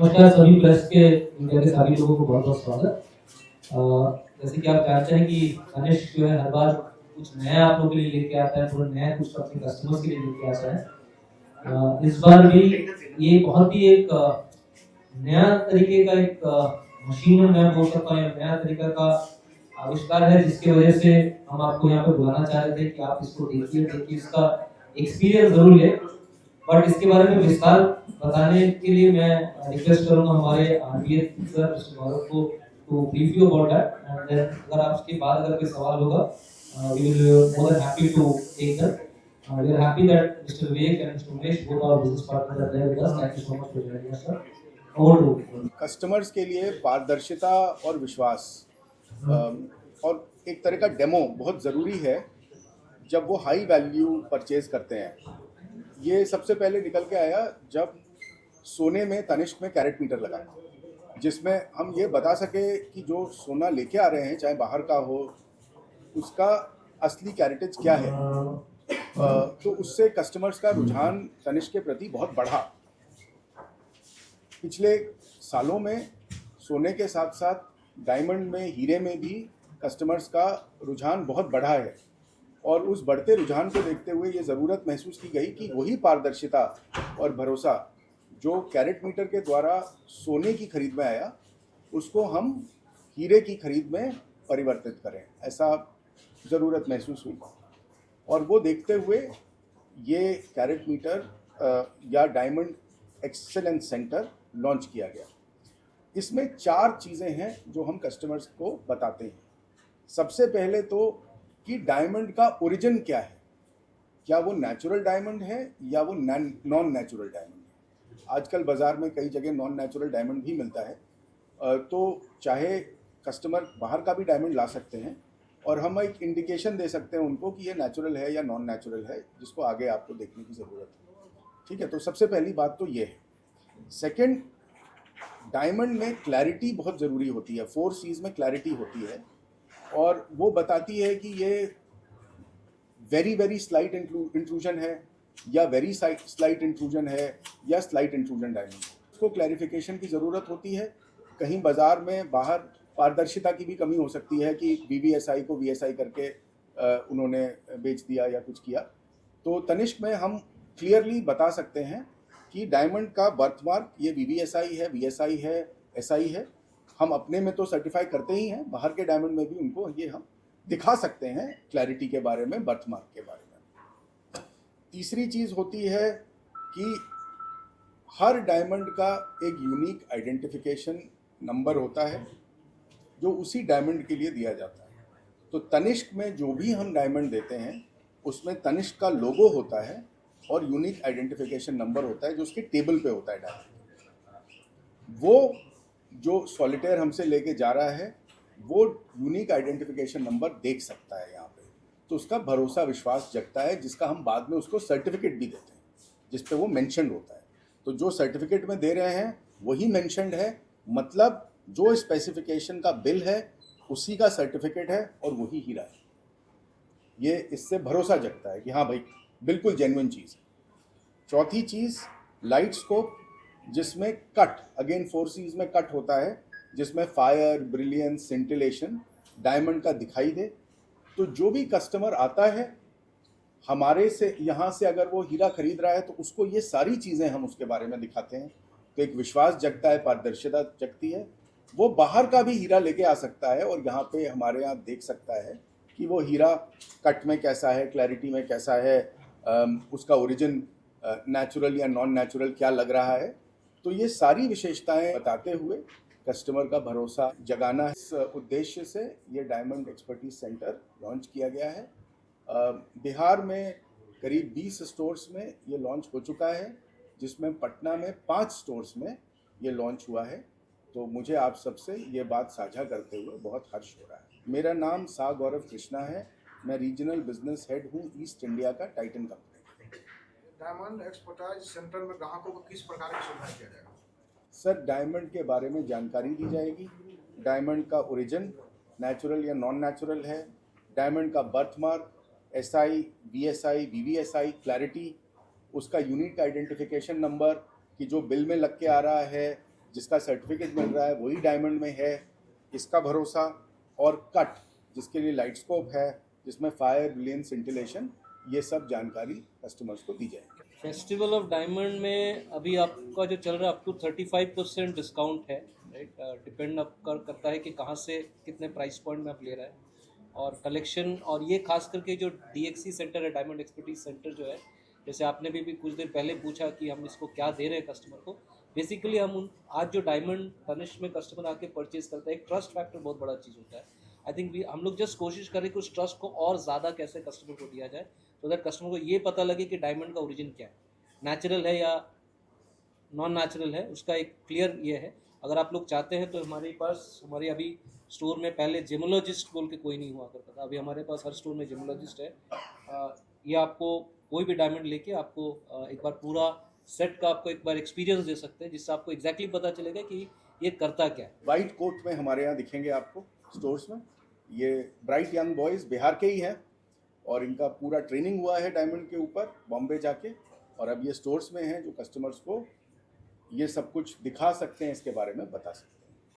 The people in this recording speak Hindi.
नमस्कार सभी प्रेस के मीडिया के सभी लोगों को बहुत बहुत स्वागत। जैसे कि आप जानते हैं कि तनिष्क जो है हर बार कुछ नया आप लोगों के लिए लेके आता है, थोड़ा नया कुछ अपने कस्टमर्स के लिए लेके आता है। इस बार भी ये बहुत ही एक नया तरीके का एक मशीन है, मैं बोल सकता हूँ, नया तरीका का आविष्कार है, जिसकी वजह से हम आपको यहाँ पे बुलाना चाह रहे थे कि आप इसको देखिए इसका एक्सपीरियंस जरूर ले। बट इसके बारे में विस्तार बताने के लिए मैं रिक्वेस्ट करूंगा हमारे आरबीएस सर मिस्टर गौरव को to brief you about that, and then अगर आपके बाद अगर कोई सवाल होगा we will more than happy to take that. We are happy that Mr. Vivek and Mr. Umesh, both our business partners, are there with us. Thank you so much for joining us, sir. Over to you. Customers के लिए पारदर्शिता और विश्वास और एक तरह का डेमो बहुत ज़रूरी है जब वो हाई वैल्यू परचेज करते हैं। ये सबसे पहले निकल के आया जब सोने में तनिष्क में कैरेट मीटर लगा, जिसमें हम ये बता सके कि जो सोना लेके आ रहे हैं चाहे बाहर का हो उसका असली कैरेटेज क्या है। तो उससे कस्टमर्स का रुझान तनिष्क के प्रति बहुत बढ़ा। पिछले सालों में सोने के साथ साथ डायमंड में, हीरे में भी कस्टमर्स का रुझान बहुत बढ़ा है, और उस बढ़ते रुझान को देखते हुए ये ज़रूरत महसूस की गई कि वही पारदर्शिता और भरोसा जो कैरेट मीटर के द्वारा सोने की खरीद में आया उसको हम हीरे की खरीद में परिवर्तित करें, ऐसा ज़रूरत महसूस हुई। और वो देखते हुए ये कैरेट मीटर या डायमंड एक्सेलेंस सेंटर लॉन्च किया गया। इसमें 4 चीज़ें हैं जो हम कस्टमर्स को बताते हैं। सबसे पहले तो कि डायमंड का ओरिजिन क्या है, क्या वो नेचुरल डायमंड है या वो नॉन नेचुरल डायमंड है। आजकल बाज़ार में कई जगह नॉन नेचुरल डायमंड भी मिलता है, तो चाहे कस्टमर बाहर का भी डायमंड ला सकते हैं और हम एक इंडिकेशन दे सकते हैं उनको कि ये नेचुरल है या नॉन नेचुरल है, जिसको आगे आपको देखने की ज़रूरत है। ठीक है, तो सबसे पहली बात तो ये है। सेकंड, डायमंड में क्लैरिटी बहुत ज़रूरी होती है। 4 C's में क्लैरिटी होती है और वो बताती है कि ये वेरी स्लाइट इंट्रूजन है या वेरी स्लाइट इंट्रूजन है या स्लाइट इंट्रूजन डायमंड। उसको क्लैरिफिकेशन की ज़रूरत होती है। कहीं बाज़ार में बाहर पारदर्शिता की भी कमी हो सकती है कि BVSI को VSI करके उन्होंने बेच दिया या कुछ किया। तो तनिष्क में हम क्लियरली बता सकते हैं कि डायमंड का बर्थमार्क ये BVSI है, VSI है, SI है। हम अपने में तो सर्टिफाई करते ही हैं, बाहर के डायमंड में भी उनको ये हम दिखा सकते हैं क्लैरिटी के बारे में, बर्थमार्क के बारे में। तीसरी चीज़ होती है कि हर डायमंड का एक यूनिक आइडेंटिफिकेशन नंबर होता है जो उसी डायमंड के लिए दिया जाता है। तो तनिष्क में जो भी हम डायमंड देते हैं उसमें तनिष्क का लोगो होता है और यूनिक आइडेंटिफिकेशन नंबर होता है जो उसके टेबल पे होता है डायमंड। वो जो सॉलिटेयर हमसे लेके जा रहा है वो यूनिक आइडेंटिफिकेशन नंबर देख सकता है यहाँ पे, तो उसका भरोसा विश्वास जगता है, जिसका हम बाद में उसको सर्टिफिकेट भी देते हैं जिस पे वो मेंशन्ड होता है। तो जो सर्टिफिकेट में दे रहे हैं वही मेंशन्ड है, मतलब जो स्पेसिफिकेशन का बिल है उसी का सर्टिफिकेट है और वही हीरा है। ये इससे भरोसा जगता है कि हाँ भाई बिल्कुल जेन्युइन चीज़ है। चौथी चीज़, लाइट स्कोप, जिसमें कट, अगेन 4 C's में कट होता है, जिसमें फायर, ब्रिलियंस, सेंटिलेशन डायमंड का दिखाई दे। तो जो भी कस्टमर आता है हमारे से, यहाँ से अगर वो हीरा खरीद रहा है तो उसको ये सारी चीज़ें हम उसके बारे में दिखाते हैं, तो एक विश्वास जगता है, पारदर्शिता जगती है। वो बाहर का भी हीरा लेके आ सकता है और यहाँ पे हमारे यहाँ देख सकता है कि वो हीरा कट में कैसा है, क्लैरिटी में कैसा है, उसका ओरिजिन नेचुरल या नॉन नेचुरल क्या लग रहा है। तो ये सारी विशेषताएं बताते हुए कस्टमर का भरोसा जगाना, इस उद्देश्य से ये डायमंड एक्सपर्टीज सेंटर लॉन्च किया गया है। बिहार में करीब 20 स्टोर्स में ये लॉन्च हो चुका है, जिसमें पटना में 5 स्टोर्स में ये लॉन्च हुआ है। तो मुझे आप सबसे ये बात साझा करते हुए बहुत हर्ष हो रहा है। मेरा नाम सा गौरव कृष्णा है, मैं रीजनल बिजनेस हेड हूँ ईस्ट इंडिया का Titan company. Diamond expertise centre में ग्राहकों को किस प्रकार की सुविधा किया जाएगा? सर, डायमंड के बारे में जानकारी दी जाएगी, डायमंड का ओरिजिन नेचुरल या नॉन नेचुरल है, डायमंड का birthmark, SI, BSI, VVSI, clarity, उसका यूनिक आइडेंटिफिकेशन नंबर कि जो बिल में लग के आ रहा है जिसका सर्टिफिकेट मिल रहा है वही डायमंड में है, इसका भरोसा, और कट जिसके लिए लाइट स्कोप है, जिसमें फायर, ब्रिलियंस, सिंटिलेशन, ये सब जानकारी कस्टमर्स को दी जाएगी। फेस्टिवल ऑफ डायमंड में अभी आपका जो चल रहा है अप टू 35% डिस्काउंट है, राइट। डिपेंड करता है कि कहाँ से कितने प्राइस पॉइंट में आप ले रहे हैं और कलेक्शन, और ये खास करके जो DXC सेंटर है, डायमंड एक्सपर्टीज सेंटर जो है, जैसे आपने भी कुछ देर पहले पूछा कि हम इसको क्या दे रहे हैं कस्टमर को। बेसिकली हम आज जो डायमंड तनिष्क में कस्टमर आके परचेज करता है, एक ट्रस्ट फैक्टर बहुत बड़ा चीज़ होता है। आई थिंक हम लोग जस्ट कोशिश करें कि उस ट्रस्ट को और ज़्यादा कैसे कस्टमर को दिया जाए, तो दैट कस्टमर को ये पता लगे कि डायमंड का ओरिजिन क्या है, नेचुरल है या नॉन नेचुरल है, उसका एक क्लियर ये है। अगर आप लोग चाहते हैं तो हमारे पास, हमारे अभी स्टोर में पहले जेमोलॉजिस्ट बोल के कोई नहीं हुआ करता था, अभी हमारे पास हर स्टोर में जेमोलॉजिस्ट है। ये आपको कोई भी डायमंड लेके आपको एक बार पूरा सेट का आपको एक बार एक्सपीरियंस दे सकते हैं, जिससे आपको एग्जैक्टली पता चलेगा कि ये करता क्या है। वाइट कोट में हमारे यहाँ दिखेंगे आपको स्टोर्स में। ये ब्राइट यंग बॉयज़ बिहार के ही हैं और इनका पूरा ट्रेनिंग हुआ है डायमंड के ऊपर बॉम्बे जाके, और अब ये स्टोर्स में हैं जो कस्टमर्स को ये सब कुछ दिखा सकते हैं, इसके बारे में बता सकते हैं।